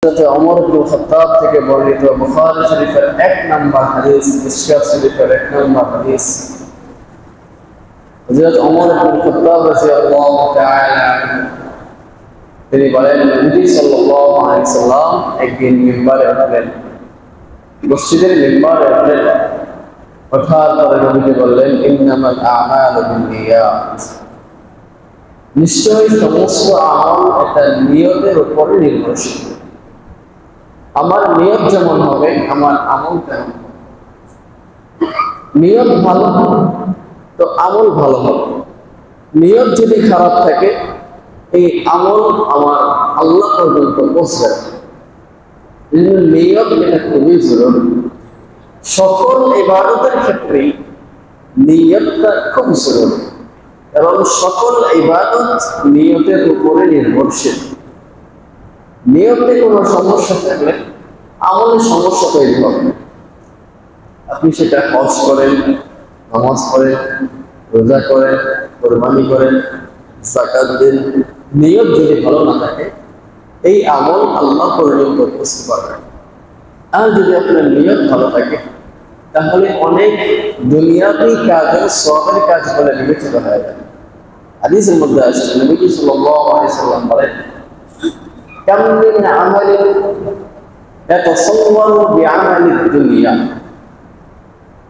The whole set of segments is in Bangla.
ওমর ইবনে খাত্তাব থেকে বর্ণিত বুখারী শরীফের 1 নম্বর হাদিস, মিশকাত শরীফের 1 নম্বর হাদিস। হযরত ওমর ইবনে খাত্তাব রাদিয়াল্লাহু তাআলা তিনি বলেন, নবী সাল্লাল্লাহু আলাইহি ওয়াসাল্লাম একদিন মিম্বারে উঠলেন, মসজিদের মিম্বারে উঠলেন। ওঠার পরে নবীজি বললেন, ইন্নামাল আ'মালু বিন্নিয়াত, নিশ্চয়ই সমস্ত আমল এটা নিয়তের উপরে নির্ভরশীল। আমার নিয়ত যেমন হবে আমার আমল তেমন হবে। নিয়ত ভালো তো আমল ভালো হবে, নিয়ত যদি খারাপ থাকে এই আমল আমার আল্লাহ পর্যন্ত পৌঁছবে। নিয়ত এটা খুবই জরুরি। সকল ইবাদতের ক্ষেত্রে নিয়তটা খুব জরুরি এবং সকল ইবাদত নিয়তের উপরে নির্ভরশীল। নিয়তে কোনো সমস্যা থাকলে আমলে সমস্যা তৈরি হবে। আপনি সেটা হজ করেন, নামাজ পড়েন, রোজা করেন, কোরবানি করেন, যাকাত দেন, নিয়ত যদি ভালো না থাকে এই আমল আল্লাহ পর্যন্ত পৌঁছতে পারবে। আর যদি আপনার নিয়ত ভালো থাকে তাহলে অনেক দুনিয়াবি কাজের সওয়াবের কাজ বলে বিবেচিত হয়ে যাবে। হাদিসের মধ্যে আসছে, নবী সাল্লাল্লাহু আলাইহি ওয়াসাল্লাম বলেন, কাম মিন আমালিন ইয়াতাসাওয়ারু বিআমালিদ দুনিয়া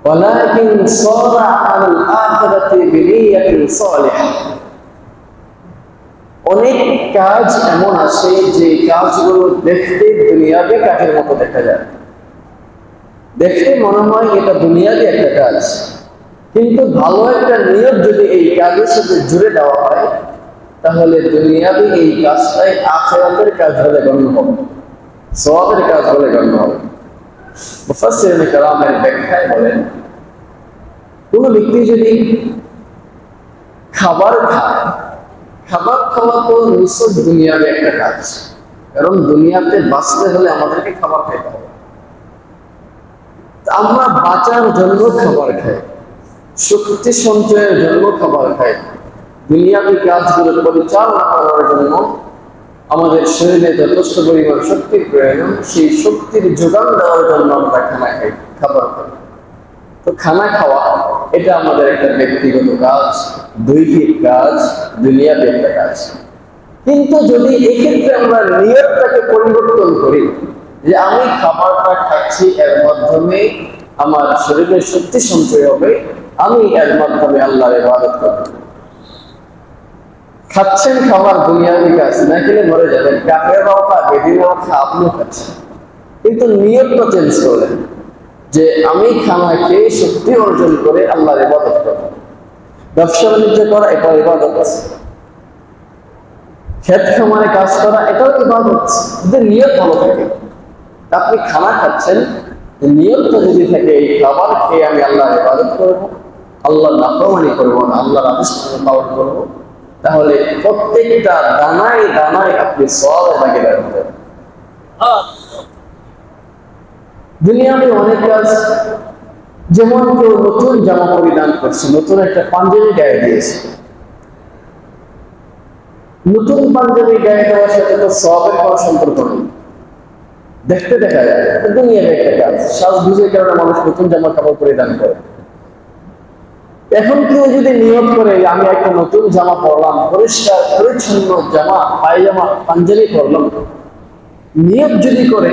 ওয়ালাকিন সারা আলাল আখিরাতি বিনিয়াতিন সালিহা। অনেক কাজ এমন আছে যে কাজগুলো দেখতে দুনিয়াবি কাজের মতো দেখা যায়, দেখতে মনে হয় এটা দুনিয়াবি একটা কাজ, কিন্তু ভালো একটা নিয়ত যদি এই কাজের সাথে জুড়ে দেওয়া হয় তাহলে দুনিয়াবি এই কাজটাই আখিরাতের কাজ বলে গণ্য হবে, সওয়াবের কাজ বলে গণ্য হবে। মুফাসসিরিনে কেরামের ব্যাখ্যায় বলেন, কোন ব্যক্তি যদি খাবার খায়, খাবার খাওয়া তো নিশ্চয় দুনিয়াবি একটা কাজ, কারণ দুনিয়াতে বাঁচতে হলে আমাদেরকে খাবার খাইতে হবে। আমরা বাঁচার জন্য খাবার খাই, শক্তি সঞ্চয়ের জন্য খাবার খাই, দুনিয়াবি কাজগুলো পরিচালনা করার জন্য আমাদের শরীরে যথেষ্ট পরিমাণ শক্তির প্রয়োজন, সেই শক্তির যোগান দেওয়ার জন্য আমরা খানা খাই, খাবার খাই। তো খানা খাওয়া এটা আমাদের একটা ব্যক্তিগত কাজ, দৈহিক কাজ, দুনিয়াবি একটা কাজ। কিন্তু যদি এক্ষেত্রে আমরা নিয়তটাকে পরিবর্তন করি যে আমি খাবারটা খাচ্ছি এর মাধ্যমে আমার শরীরে শক্তি সঞ্চয় হবে, আমি এর মাধ্যমে আল্লাহর ইবাদত করব। খাচ্ছেন খাবার দুনিয়াবি কাজ, না খেলে মরে যাবেন, কাফেররাও খা, বেদিনরাও খা, আপনিও খাচ্ছেন, কিন্তু নিয়তটা চেঞ্জ করলেন যে আমি খানা খেয়ে শক্তি অর্জন করে আল্লাহর ইবাদত করব। ব্যবসা বাণিজ্য করা এটাও ইবাদত আছে, ক্ষেত খামারে কাজ করা এটাও ইবাদত, যদি নিয়ত ভালো থাকে। আপনি খানা খাচ্ছেন, নিয়তটা যদি থাকে এই খাবার খেয়ে আমি আল্লাহর ইবাদত করব, আল্লাহর নাফরমানি করব না, আল্লাহর আদেশ পালন করব, তাহলে প্রত্যেকটা দানায় দানায় আপনি সওয়াবে ভাগীদার হবেন। দুনিয়াতে অনেক কাজ, যেমন কেউ নতুন জামা পরিধান করছে, নতুন একটা পাঞ্জাবি গায়ে দিয়েছে, নতুন পাঞ্জাবি গায়ে দেওয়ার সাথে তো সওয়াবের কোনো সম্পর্ক নেই, দেখতে দেখা যায়, দুনিয়াতে একটা কাজ, সাজগুজের কারণে মানুষ নতুন জামা কাপড় পরিধান করে। এখন কেউ যদি নিয়ত করে আমি একটা নতুন জামা পরলাম, পরিষ্কার পরিচ্ছন্ন জামা, পায়জামা, পাঞ্জাবি পরলাম, নিয়ত যদি করে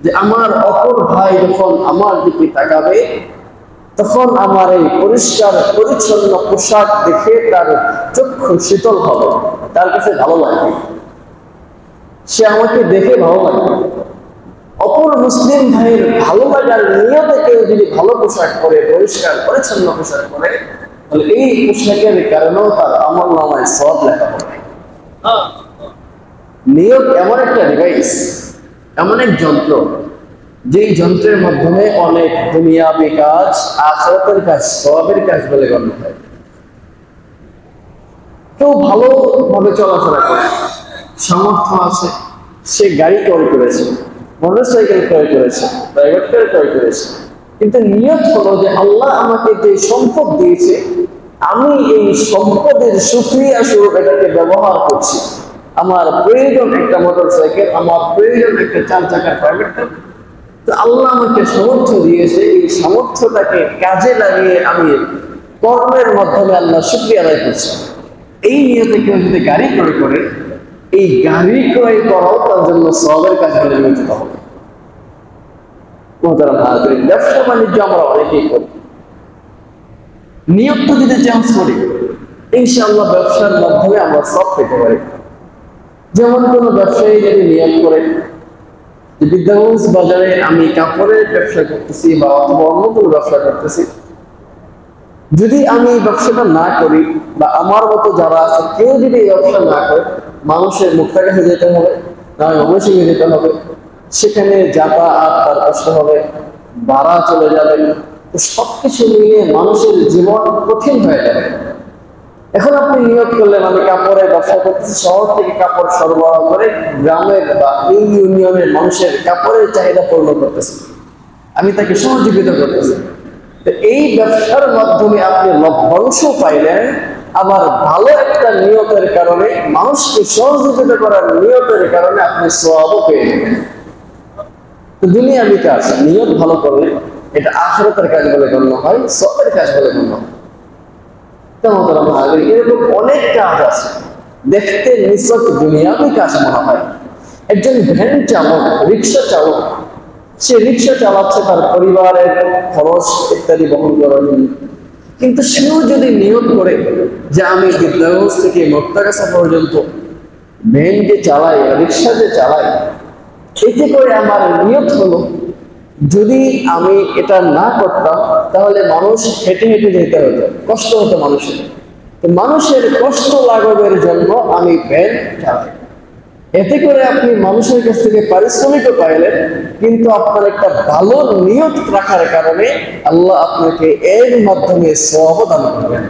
যে আমার অপর ভাই যখন আমার দিকে তাকাবে তখন আমার এই পরিষ্কার পরিচ্ছন্ন পোশাক দেখে তার চক্ষু শীতল হবে, তার কাছে ভালো লাগবে, সে আমাকে দেখে ভালো লাগবে। অপর মুসলিম ভাইয়ের ভালো লাগার নিয়তে কেউ যদি ভালো পোশাক পরে, পরিষ্কার পরিচ্ছন্ন পোশাক পরে, তাহলে এই পোশাকের কারণেও তার আমলনামায় সওয়াব লেখা হবে। নিয়ত এমন একটা ডিভাইস, এমন এক যন্ত্র, যেই যন্ত্রের মাধ্যমে অনেক দুনিয়াবি কাজ, আখিরাতের কাজ, সওয়াবের কাজ বলে গণ্য হয়। কেউ ভালোভাবে চলাফেরা করে, সামর্থ্য আছে, সে গাড়ি ক্রয় করেছে, মোটরসাইকেল ক্রয় করেছে, প্রাইভেট কার ক্রয় করেছে, কিন্তু নিয়ত হলো যে আল্লাহ আমাকে যে সম্পদ দিয়েছে আমি এই সম্পদের শুকরিয়া স্বরূপ এটাকে ব্যবহার করছি, আমার প্রয়োজন একটা মোটরসাইকেল, আমার প্রয়োজন একটা 4 চাকার প্রাইভেট কার। তো আল্লাহ আমাকে সামর্থ্য দিয়েছে, এই সামর্থ্যটাকে কাজে লাগিয়ে আমি কর্মের মাধ্যমে আল্লাহ শুকরিয়া আদায় করছি। এই নিয়তে কেউ যদি গাড়ি ক্রয় করে, এই গাড়ি ক্রয় করাও তার জন্য সওয়াবের কাজ বলে বিবেচিত হবে। ব্যবসা বাণিজ্য আমরা অনেকেই করি, নিয়তটা যদি চেঞ্জ করি ইনশাআল্লাহ ব্যবসার মাধ্যমে আমরা সব পেতে পারি। যেমন কোনো ব্যবসায়ী যদি নিয়ত করে যে বিদ্যাগঞ্জ বাজারে আমি কাপড়ের ব্যবসা করতেছি বা অথবা অন্য কোনো ব্যবসা করতেছি, যদি আমি এই ব্যবসাটা না করি বা আমার মতো যারা আছে কেউ যদি এই ব্যবসা না করে, মানুষের মুখটার কাছে যেতে হবে, তার ময়মনসিংহে যেতে হবে, সেখানে যাতায়াত তার কষ্ট হবে, ভাড়া চলে যাবে, তো সবকিছু মিলিয়ে মানুষের জীবন কঠিন হয়ে যাবে। এখন আপনি নিয়োগ করলেন আমি কাপড়ের ব্যবসা করতেছি, শহর থেকে কাপড় সরবরাহ করে গ্রামের বা এই ইউনিয়নের মানুষের কাপড়ের চাহিদা পূর্ণ করতেছি, আমি তাকে সহযোগিতা করতেছি। তো এই ব্যবসার মাধ্যমে আপনি লভ্যাংশ পাইলেন, আবার ভালো একটা নিয়তের কারণে মানুষকে সহযোগিতা করার নিয়তের কারণে আপনি সওয়াবও পেয়ে যাবেন। তো দুনিয়াবি কাজ নিয়ত ভালো করলে এটা আখিরাতের কাজ বলে গণ্য হয়, সওয়াবের কাজ বলে গণ্য হয়। এরকম অনেক কাজ আছে দেখতে নিছক দুনিয়াবি কাজ মনে হয়। একজন ভ্যান চালক, রিক্সা চালক, সে রিক্সা চালাচ্ছে তার পরিবারের খরচ ইত্যাদি বহন করার জন্য, কিন্তু সেও যদি নিয়ত করে যে আমি বিদ্যাগঞ্জ থেকে মোক্তাগাছা পর্যন্ত ভ্যান যে চালাই, রিক্সা যে চালাই, এতে করে আমার নিয়ত হলো যদি আমি এটা না করতাম তাহলে মানুষ হেঁটে হেঁটে যেতে হতো, কষ্ট হতো মানুষের। তো মানুষের কষ্ট লাঘবের জন্য আমি ভ্যান চালাই। এতে করে আপনি মানুষের কাছ থেকে পারিশ্রমিকও পাইলেন, কিন্তু আপনার একটা ভালো নিয়ত রাখার কারণে আল্লাহ আপনাকে এর মাধ্যমে সওয়াব দান করবেন।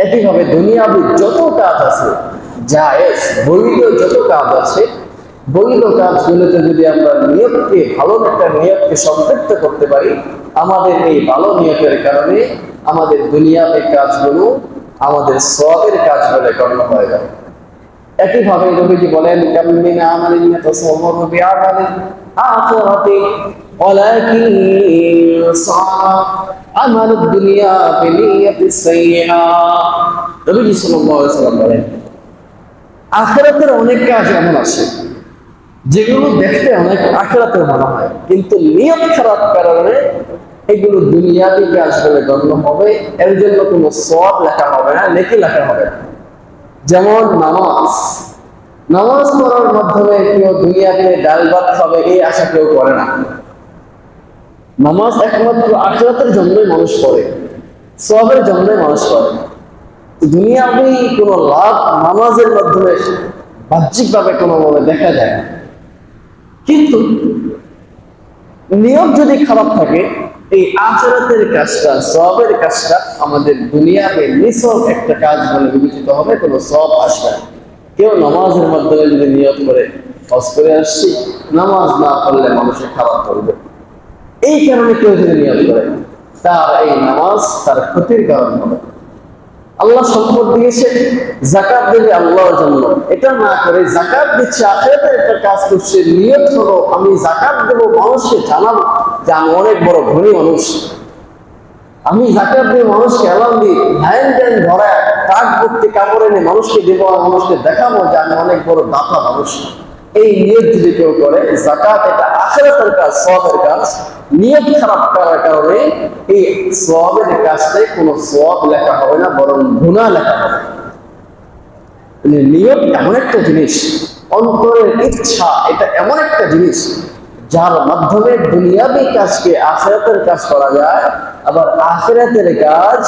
একইভাবে দুনিয়াবি যত কাজ আছে, জায়েজ বৈধ যত কাজ আছে, বৈধ কাজগুলোতে যদি আমরা নিয়তকে, ভালো একটা নিয়তকে সম্পৃক্ত করতে পারি, আমাদের এই ভালো নিয়তের কারণে আমাদের দুনিয়াবি কাজগুলো আমাদের সওয়াবের কাজ বলে গণ্য হয়ে যাবে। একইভাবে নবীজি বলেন কামিন আমালিন ইয়াতাসাওয়ারু বিআমালিল আখিরাতি ওয়ালাকিন সাআ আমালুদ দুনিয়া বিনিয়াতিস সাইয়্যা। নবীজি সাল্লাল্লাহু আলাইহি ওয়াসাল্লাম বলেন আখিরাতের অনেক কাজ এমন আছে যেগুলো দেখতে অনেক আখিরাতের মনে হয়, কিন্তু নিয়ত খারাপ কারণে এগুলো দুনিয়াবি কাজ বলে গণ্য হবে, এর জন্য কোনো সওয়াব লেখা হবে না, নেকি লেখা হবে না। যেমন নামাজ, নামাজ পড়ার মাধ্যমে কেউ দুনিয়াতে ডাল ভাত খাবে এই আশা কেউ করে না। নামাজ একমাত্র আখিরাতের জন্যই মানুষ পড়ে, সওয়াবের জন্যই মানুষ পড়ে। দুনিয়াবি কোনো লাভ নামাজের মাধ্যমে বাহ্যিকভাবে কোনোভাবে দেখা যায় না, কিন্তু নিয়ত যদি খারাপ থাকে এই আখিরাতের কাজটা, সওয়াবের কাজটা আমাদের দুনিয়াতে নিছক একটা কাজ বলে বিবেচিত হবে, কোনো সওয়াব আসবে না। কেউ নামাজের মাধ্যমে যদি নিয়ত করে হজ করে আসছি, নামাজ না পড়লে মানুষের খারাপ করবে, এই কারণে কেউ যদি নিয়ত করে তার এই নামাজ তার ক্ষতির কারণ হবে। আল্লাহ সম্পদ দিয়েছে, যাকাত দেবে আল্লাহর জন্য, এটা না করে যাকাত দিচ্ছে আখিরাতের একটা কাজ করছে, নিয়ত হলো আমি যাকাত দেব মানুষকে জানাবো যে আমি অনেক বড় ধনী মানুষ, আমি যাকাত দিয়ে মানুষকে এলান দিই ধ্যান ধ্যান ধরা টাক ভর্তি কাপড় এনে মানুষকে দেবো আর মানুষকে দেখাবো যে আমি অনেক বড় দাতা মানুষ। এই নিয়ত যদি কেউ করে, যাকাত এটা আখিরাতের কাজ, সওয়াবের কাজ, নিয়ত খারাপ করার কারণে এই সওয়াবের কাজটাই কোনো সওয়াব লেখা হবে না, বরং গুনাহ লেখা হবে। নিয়ত এমন একটা জিনিস, অন্তরের ইচ্ছা এটা এমন একটা জিনিস যার মাধ্যমে দুনিয়াবি কাজকে আখিরাতের কাজ করা যায়, আবার আখিরাতের কাজ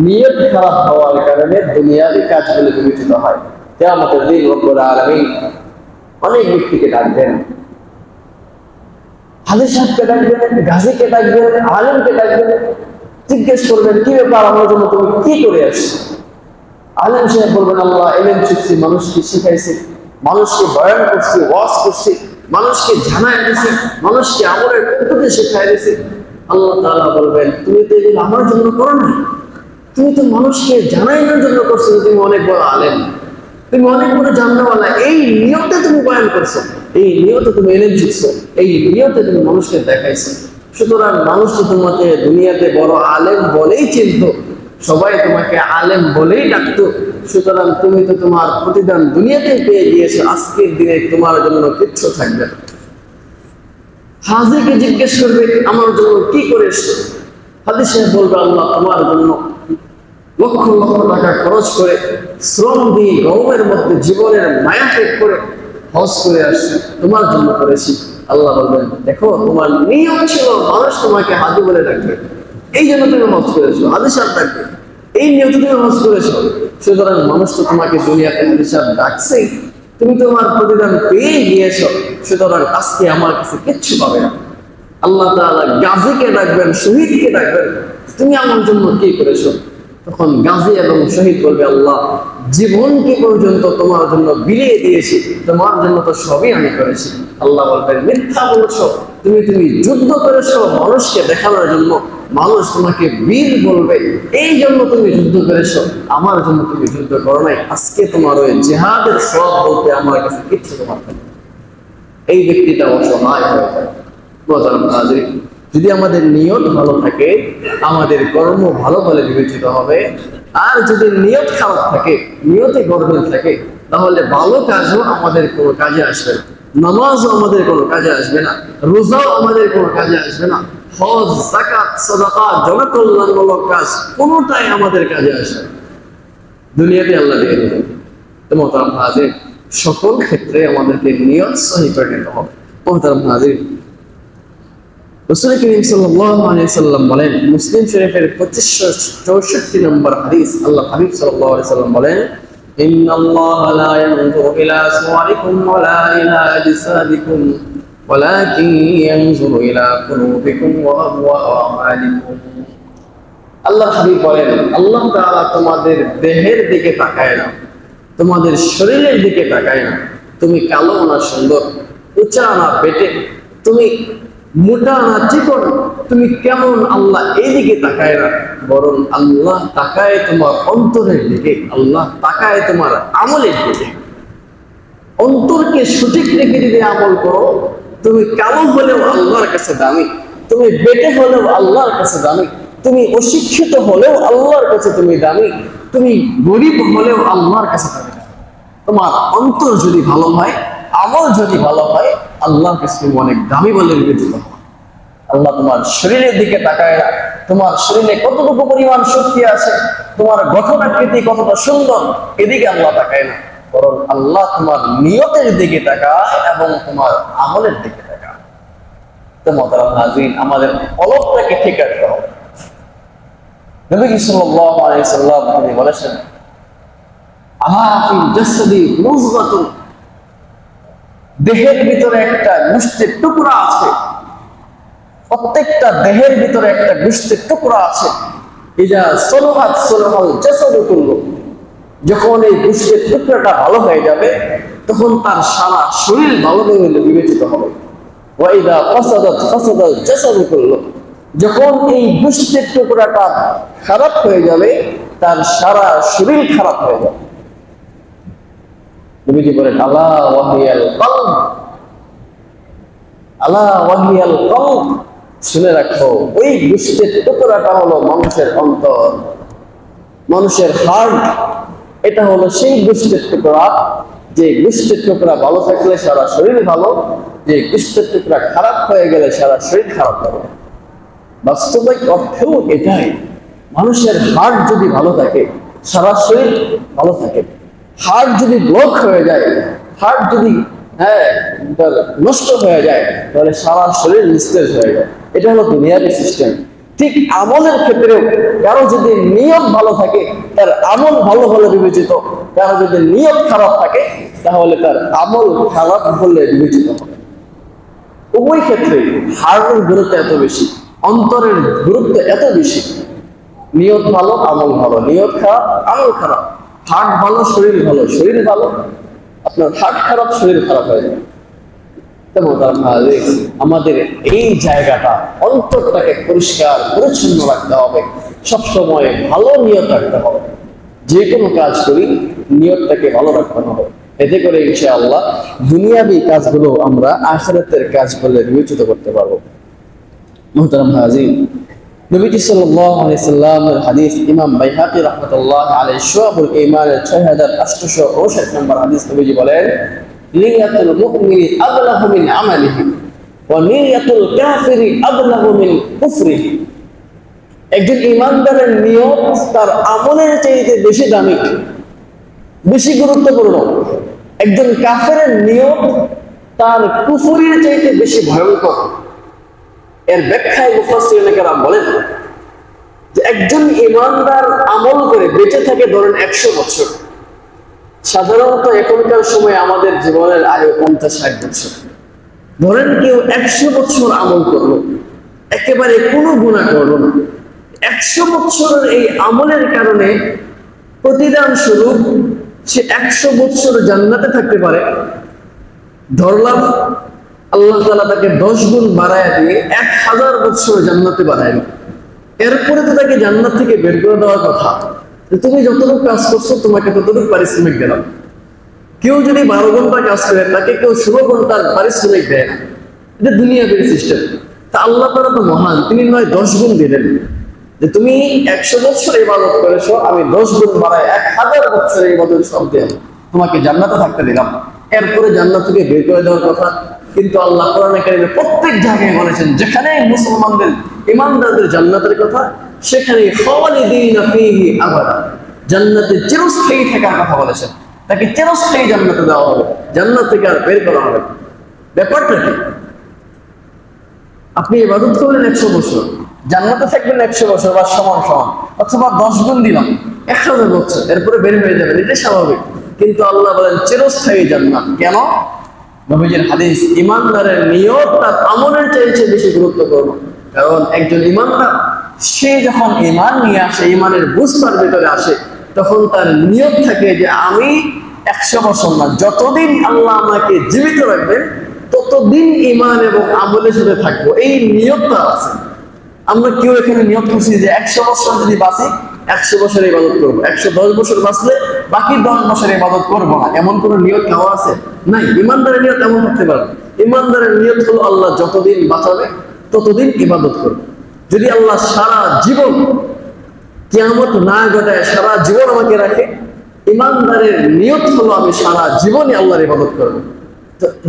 নিয়ত খারাপ হওয়ার কারণে দুনিয়াবি কাজ বলে বিবেচিত হয়। কিয়ামতের দিন রব্বুল আলামিন অনেক ব্যক্তিকে ডাকবেন, হাজী সাহেবকে ডাকবেন, গাজীকে ডাকবেন, আলেমকে ডাকবেন, জিজ্ঞেস করবেন কি ব্যাপার, আমার জন্য তুমি কি করে আসছো? আলেম সাহেব বলবেন আল্লাহ ইলম শিখছি, মানুষকে শিখাইছি, মানুষকে বয়ান করছি, ওয়াজ করছি, মানুষকে জানাই দিছি, মানুষকে আমলের পদ্ধতি শেখাই দিছি। আল্লাহ তাআলা বলবেন তুমি তো এগুলো আমার জন্য করো না, তুমি তো মানুষকে জানাইনোর জন্য করছো, তুমি অনেক বড় আলেম, তুমি অনেক বড় জাননেওয়ালা, এই নিয়তে তুমি বয়ান করছো, এই নিয়তে তুমি এলেম শিখছো, এই নিয়তে তুমি মানুষকে দেখাইছো। সুতরাং মানুষ তো তোমাকে দুনিয়াতে বড় আলেম বলেই চিনত, সবাই তোমাকে আলেম বলেই ডাকতো। সুতরাং তুমি তো তোমার প্রতিদান দুনিয়াতেই পেয়ে গিয়েছো, আজকের দিনে তোমার জন্য কিচ্ছু থাকবে না। হাজিকে জিজ্ঞেস করবে আমার জন্য কি করেছ, হাজি সাহেব বলবে আল্লাহ তোমার জন্য লক্ষ লক্ষ টাকা খরচ করে শ্রম দিয়ে গরমের মধ্যে জীবনের মায়া ত্যাগ করে হজ করে আসছি, তোমার জন্য করেছি। আল্লাহ বলবেন দেখো তোমার নিয়ম ছিল মানুষ তোমাকে হাজি বলে ডাকবে, এই জন্য তুমি হজ করেছো, হাজি সাহেব ডাকবে, এই নিয়তে তুমি হজ করেছো। সুতরাং মানুষ তো তোমাকে দুনিয়াতে হাজি সাহেব ডাকছেই, তুমি তোমার প্রতিদান পেয়ে গিয়েছো। সুতরাং আজকে আমার কাছে কিচ্ছু পাবে না। আল্লাহ তাআলা গাজীকে ডাকবেন, শহীদকে ডাকবেন, তুমি আমার জন্য কি করেছো? তখন গাজী এবং শহীদ বলবে আল্লাহ জীবনকে পর্যন্ত তোমার জন্য বিলিয়ে দিয়েছি, তোমার জন্য তো সবই আমি করেছি। আল্লাহ বলবেন মিথ্যা বলছো, তুমি যুদ্ধ করেছো মানুষকে দেখানোর জন্য, মানুষ তোমাকে বীর বলবে, এই জন্য তুমি যুদ্ধ করেছো, আমার জন্য তুমি যুদ্ধ করো নাই। আজকে তোমার ওই জিহাদের সওয়াব বলতে আমার কাছে কিচ্ছু তোমার নেই। এই ব্যক্তিটা অসহায় হয়ে যায়। যদি আমাদের নিয়ত ভালো থাকে আমাদের কর্ম ভালো বলে বিবেচিত হবে, আর যদি নিয়ত খারাপ থাকে, নিয়তে গড়বড় থাকে, তাহলে ভালো কাজও আমাদের কোনো কাজে আসবে না, নামাজও আমাদের কোনো কাজে আসবে না, রোজাও আমাদের কোনো কাজে আসবে না, হজ যাকাত সাদাকা জনকল্যাণমূলক কাজ কোনোটাই আমাদের কাজে আসবে না, দুনিয়াতে আল্লাহ দিয়ে দেবেন। তো মোহতারাম হাজির, সকল ক্ষেত্রে আমাদেরকে নিয়ত সহি করে নিতে হবে। মোহতারাম হাজির, রাসূল করিম সাল্লাল্লাহু আলাইহি সাল্লাম বলেন, মুসলিম শরীফের 2564 নম্বর হাদিস, আল্লাহ হাবিব সাল্লাল্লাহু আলাইহি সাল্লাম বলেন ইন্নাল্লাহা লা ইয়ানজুরু ইলা সুওয়ারিকুম ওয়া লা ইলা আজসাদিকুম ওয়ালাকিন ইয়ানজুরু ইলা কুলুবিকুম ওয়া আমালিকুম। আল্লাহ হাবিব বলেন আল্লাহ তাআলা তোমাদের দেহের দিকে তাকায় না, তোমাদের শরীরের দিকে তাকায় না, তুমি কালো না সুন্দর, উঁচা না পেটে, তুমি মোটা না চিকন, তুমি কেমন, আল্লাহ এই দিকে তাকায় না, বরং আল্লাহ তাকায় তোমার অন্তরের দিকে, আল্লাহ তাকায় তোমার আমলের দিকে। অন্তরকে সঠিক রেখে যদি আমল করো, তুমি কালো হলেও আল্লাহর কাছে দামি, তুমি বেটে হলেও আল্লাহর কাছে দামি, তুমি অশিক্ষিত হলেও আল্লাহর কাছে তুমি দামি, তুমি গরিব হলেও আল্লাহর কাছে দামি। তোমার অন্তর যদি ভালো হয়, আমল যদি ভালো হয়, আল্লাহর কাছে তুমি অনেক দামি বলে বিবেচিত হয়। আল্লাহ তোমার শরীরের দিকে তাকায় না, তোমার শরীরে কতটুকু পরিমাণ শক্তি আছে, তোমার গঠনাকৃতি কতটা সুন্দর, এদিকে আল্লাহ তাকায় না, বরং আল্লাহ তোমার নিয়তের দিকে তাকায় এবং তোমার আমলের দিকে তাকায়। তো মোহতারাম হাজির, আমাদের অলকটাকে ঠিক রাখতে হবে। নবী সাল্লাল্লাহু আলাইহি সাল্লাম তিনি বলেছেন আলা ফিল জাসাদি মুযগাতুন, দেহের ভিতরে একটা গোশতের টুকরা আছে, প্রত্যেকটা দেহের ভিতরে একটা গোশতের টুকরা আছে, ইজা সলহাত সলহাল জাসাদু কুল্লু, যখন এই গোশতের টুকরাটা ভালো হয়ে যাবে তখন তার সারা শরীর ভালো বলে বিবেচিত হবে। ওয়া ইজা ফাসাদাত ফাসাদাল জাসাদু কুল্লু, যখন এই গোশতের টুকরাটা খারাপ হয়ে যাবে তার সারা শরীর খারাপ হয়ে যাবে। নবীজি বলেন আলা ওয়াহিয়াল কলব, আলা ওয়াহিয়াল কলব, শুনে রাখো ওই গোশতের টুকরাটা হলো মানুষের অন্তর, মানুষের হার্ট, এটা হলো সেই গোশতের টুকরা, যে গোশতের টুকরা ভালো থাকলে সারা শরীর ভালো, যে গোশতের টুকরা খারাপ হয়ে গেলে সারা শরীর খারাপ হবে। বাস্তবিক অর্থেও এটাই, মানুষের হার্ট যদি ভালো থাকে সারা শরীর ভালো থাকে, হার্ট যদি ব্লক হয়ে যায়, হার্ট যদি নষ্ট হয়ে যায়, তাহলে সারা শরীর নিস্তেজ হয়ে যায়। এটা হলো দুনিয়ার সিস্টেম। ঠিক আমলের ক্ষেত্রেও কারো যদি নিয়ত ভালো থাকে তার আমল ভালো বলে বিবেচিত, কারো যদি নিয়ত খারাপ থাকে তাহলে তার আমল খারাপ বলে বিবেচিত হবে। উভয় ক্ষেত্রে হার্টের গুরুত্ব এত বেশি, অন্তরের গুরুত্ব এত বেশি। নিয়ত ভালো আমল ভালো, নিয়ত খারাপ আমল খারাপ, হার্ট ভালো শরীর ভালো, শরীর ভালো আপনার হার্ট খারাপ শরীর খারাপ হয়ে যাবে। আমাদের এই জায়গাটা অন্তরটাকে পরিষ্কার পরিচ্ছন্ন রাখতে হবে, সবসময় ভালো নিয়ত রাখতে হবে। যে কোনো কাজ করি নিয়তটাকে ভালো রাখতে হবে। এতে করে ইনশাআল্লাহ দুনিয়াবি কাজগুলো আমরা আখিরাতের কাজ বলে বিবেচিত করতে পারবো। মুহতারাম হাজির, নবীজি সাল্লাল্লাহু আলাইহি সাল্লামের হাদিস ইমাম বাইহাকি রাহমাতুল্লাহ আলাইহি শুআবুল ঈমানের 6859 নম্বর হাদিস, নবীজি বলেন, নিয়াতুল মুমিনি আবলাগু মিন আমালিহি ওয়া নিয়াতুল কাফিরি আবলাগু মিন কুফরিহি। একজন ঈমানদারের নিয়ত তার আমলের চাইতে বেশি দামি, বেশি গুরুত্বপূর্ণ। একজন কাফেরের নিয়ত তার কুফরির চাইতে বেশি ভয়ঙ্কর। এর ব্যাখ্যায় মুফাসসিরিন কেরাম বলেন যে একজন ঈমানদার আমল করে বেঁচে থাকে ধরেন 100 বছর। সাধারণত এখনকার সময় আমাদের জীবনের আয়ু 50-60 বছর। ধরেন কেউ 100 বছর আমল করলো, একেবারে কোনো গুনাহ করলো না। 100 বছরের এই আমলের কারণে প্রতিদান স্বরূপ সে 100 বছর জান্নাতে থাকতে পারে। ধরলাম আল্লাহ তাআলা তাকে 10 গুণ বাড়ায় দিয়ে 1000 বছর জান্নাতে বাড়ায়। এরপরে তো তাকে জান্নাত থেকে বের করে দেওয়ার কথা। তুমি যতটুকু কাজ করছো তোমাকে ততটুকু পারিশ্রমিক দিলাম। কেউ যদি 12 ঘন্টা কাজ করে তাকে কেউ 16 ঘন্টার পারিশ্রমিক দেয় না। এটা দুনিয়ার সিস্টেম। তা আল্লাহ তাআলা তো মহান, তিনি নয় 10 গুণ দিলেন যে তুমি 100 বছর ইবাদত করেছো, আমি 10 গুণ বাড়ায় 1000 বছর ইবাদত সব দিয়ে তোমাকে জান্নাতে থাকতে দিলাম। এরপরে জান্নাত থেকে বের করে দেওয়ার কথা। কিন্তু আল্লাহ কোরআনে কারিমে প্রত্যেক জায়গায় বলেছেন যেখানে মুসলমানদের ঈমানদারদের জান্নাতের কথা সেখানে খালিদিনা ফীহি আবাদা, জান্নাতে চিরস্থায়ী থাকার কথা বলেছেন। তাকে চিরস্থায়ী জান্নাতে দেওয়া হবে, জান্নাত থেকে আর বের করা হবে। ব্যাপারটা কি? আপনি ইবাদত করলেন 100 বছর, জান্নাতে থাকবেন 100 বছর বা সমান সমান, অথবা 10 গুণ দিলাম 1000 বছর, এরপরে বের হয়ে যাবেন, এটা স্বাভাবিক। কিন্তু আল্লাহ বলেন চিরস্থায়ী জান্নাত। কেন? নবীজির হাদিস, ঈমানদারের নিয়ত তার আমলের চাইতে বেশি গুরুত্বপূর্ণ। কারণ একজন ঈমানদার সে যখন ঈমান নিয়ে আসে, ঈমানের বুঝ তার ভিতরে আসে, তখন তার নিয়ত থাকে যে আমি 100 বছর না, যতদিন আল্লাহ আমাকে জীবিত রাখবেন ততদিন ঈমান এবং আমলের সাথে থাকবো, এই নিয়তটা আছে। আমরা কেউ এখানে নিয়ত করছি যে 100 বছর যদি বাঁচি 100 বছর ইবাদত করবো, 110 বছর বাঁচলে বাকি 10 বছর ইবাদত করবো না, এমন কোন নিয়ত কেউ আছে? নাই। ঈমানদারের নিয়ত এমন থাকতে পারে। ঈমানদারের নিয়ত হলো আল্লাহ যতদিন বাঁচাবে ততদিন ইবাদত করবে। যদি আল্লাহ সারা জীবন কিয়ামত না ঘটায় সারা জীবন আমাকে রাখে, ঈমানদারের নিয়ত হলো আমি সারা জীবনই আল্লাহর ইবাদত করবো।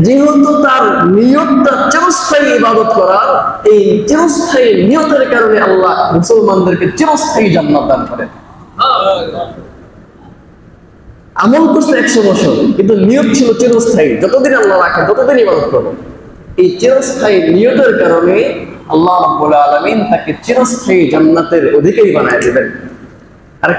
যেহেতু তার নিয়তটা চিরস্থায়ী ইবাদত করার, এই চিরস্থায়ী নিয়তের কারণে আল্লাহ মুসলমানদেরকে চিরস্থায়ী জান্নাত দান করেন। আমল করছে 100 বছর, কিন্তু নিয়ত ছিল চিরস্থায়ী, যতদিন আল্লাহ রাখেন ততদিন ইবাদত করবো। এই চিরস্থায়ী নিয়তের কারণে আল্লাহ রাব্বুল আলামিন তাকে চিরস্থায়ী জান্নাতের অধিকারী বানায় দিবেন। আর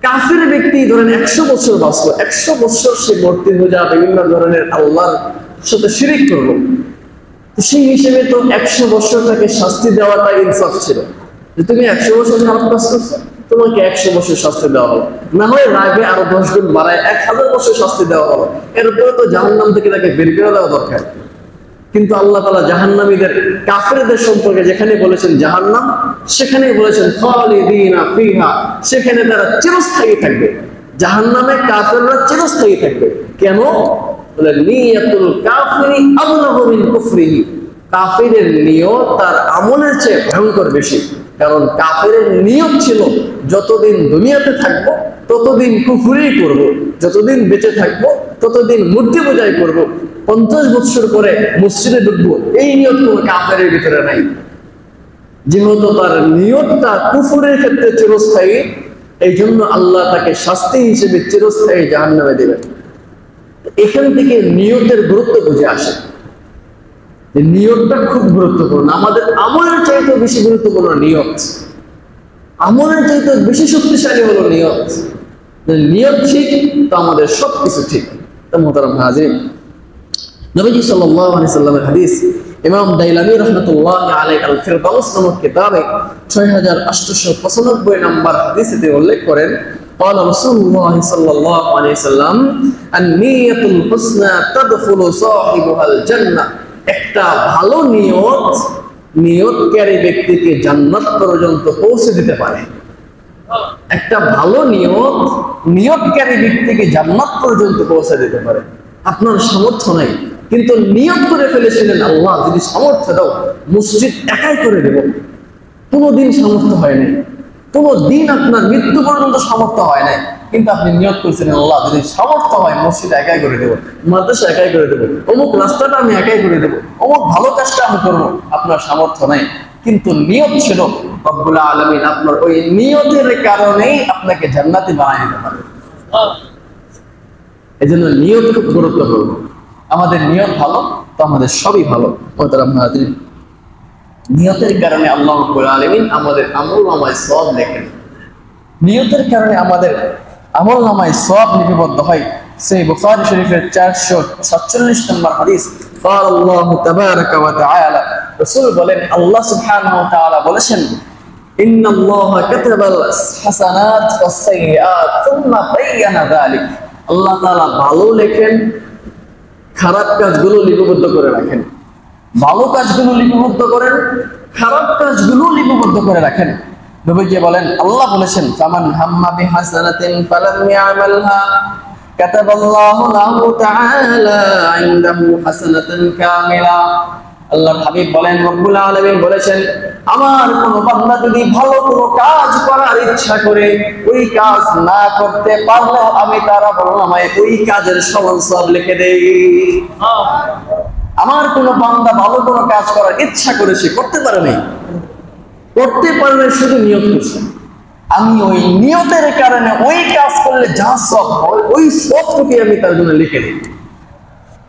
কাফের ব্যক্তি ধরেন 100 বছর বাঁচলো, 100 বছর সে মূর্তি পূজা বিভিন্ন ধরনের আল্লাহর সাথে শিরিক করলো, সেই হিসেবে তো 100 বছর তাকে শাস্তি দেওয়াটা ইনসাফ ছিল যে তুমি 100 বছর খারাপ কাজ করছো, তোমাকে 100 বছর শাস্তি দেওয়া হলো। না হয় রাগে আরো 10 গুণ বাড়ায় 1000 বছর শাস্তি দেওয়া হলো, এরপরে তো জাহান্নাম থেকে তাকে বের করে দেওয়া দরকার। কিন্তু আল্লাহ তাআলা জাহান্নামীদের, কাফেরদের সম্পর্কে যেখানে বলেছেন জাহান্নাম, সেখানে বলেছেন খালিদিনা ফিহা, সেখানে তারা চিরস্থায়ী থাকবে। জাহান্নামে কাফেররা চিরস্থায়ী থাকবে। কেন? বলে নিয়াতুল কাফিরি আবলাগু মিন কুফরিহি, কাফেরের নিয়ত তার আমলের চেয়ে ভয়ঙ্কর বেশি। কারণ কাফেরের নিয়ত ছিল যতদিন দুনিয়াতে থাকবো ততদিন কুফরি করব, যতদিন বেঁচে থাকবো ততদিন মূর্তি পূজাই করব, 50 বছর পরে মসজিদে ঢুকবো, এই নিয়ত কোন কাফেরের ভিতরে নাই। যেহেতু তার নিয়তটা কুফরের ক্ষেত্রে চিরস্থায়ী, এই জন্য আল্লাহ তাকে শাস্তি হিসেবে চিরস্থায়ী জাহান্নামে দিবেন। এখান থেকে নিয়তের গুরুত্ব বুঝে আসে যে নিয়তটা খুব গুরুত্বপূর্ণ। আমাদের আমলের চাইতে বেশি গুরুত্বপূর্ণ নিয়ত, আমলের চাইতে বেশি শক্তিশালী হলো নিয়ত। নিয়ত ঠিক তো আমাদের সবকিছু ঠিক। মুহতারাম হাজিরিন, নবীজি সাল্লাল্লাহু আলাইহি সাল্লামের হাদিস ইমাম দাইলামী রাহমাতুল্লাহি আলাইহি আল ফিরদাউস নামক কিতাবে 6895 নম্বর হাদিসে উল্লেখ করেন, قال رسول الله صلى الله عليه وسلم النية الحسنى تدخل صاحبها الجنة, একটা ভালো নিয়তকারী ব্যক্তিকে জান্নাত পর্যন্ত পৌঁছে দিতে পারে। একটা ভালো নিয়তকারী ব্যক্তিকে জান্নাত পর্যন্ত পৌঁছে দিতে পারে। আপনার সামর্থ্য নাই, কিন্তু নিয়ত করে ফেলেছিলেন আল্লাহ যদি সামর্থ্য দাও মসজিদ একাই করে দেব। কোনোদিন সামর্থ্য হয় নাই, কোনোদিন আপনার মৃত্যু পর্যন্ত সামর্থ্য হয় নাই, কিন্তু আপনি নিয়ত করেছিলেন আল্লাহ যদি সামর্থ্য হয় মসজিদ একাই করে দেবো, মাদ্রাসা একাই করে দেবো, অমুক রাস্তাটা আমি একাই করে দেবো, অমুক ভালো কাজটা আমি করবো। আপনার সামর্থ্য নাই, কিন্তু নিয়ত ছিল। রব্বুল আলামিন আপনার ওই নিয়তের কারণেই আপনাকে জান্নাতি বানাই দিতে পারে। এই জন্য নিয়ত খুব গুরুত্বপূর্ণ। আমাদের নিয়ত ভালো তো আমাদের সবই ভালো। নিয়তের কারণে আল্লাহ রাব্বুল আলামিন আমাদের আমলনামায় সওয়াব লেখেন। নিয়তের কারণে আমাদের আমলনামায় সওয়াব লিপিবদ্ধ হয়। সেই বুখারী শরীফের 447 নম্বর হাদিস, قال الله تبارك وتعالى, রাসূল বলেন আল্লাহ সুবহানাহু ওয়া তাআলা বলেছেন, إن الله كتب الحسنات والسيئات ثم بين ذلك. আল্লাহ তাআলা ভালো লেখেন, খারাপ কাজগুলো লিপিবদ্ধ করে রাখেন। ভালো কাজগুলো লিপিবদ্ধ করেন, খারাপ কাজগুলো লিপিবদ্ধ করে রাখেন। নবীজি বলেন, আল্লাহ বলেছেন, ফামান হাম্মা বিহাসানাতিন ফালাম ইয়ামালহা কাতাবাল্লাহু লাহু তাআলা ইনদাহু হাসানাতান কামিলা। আল্লাহর হাবিব বলেন, রব্বুল আলামিন বলেছেন, আমার কোন বান্দা যদি ভালো কোনো কাজ করার ইচ্ছা করে ওই কাজ না করতে পারলেও আমি তার আমলনামায় ওই কাজের সমান সওয়াব লিখে দেই। আমার কোন বান্দা ভালো কোনো কাজ করার ইচ্ছা করেছে, করতে পারে নাই, শুধু নিয়ত করছে, আমি ওই নিয়তের কারণে ওই কাজ করলে যা সওয়াব হয় ওই সওয়াবটুকুই আমি তার জন্য লিখে দিই।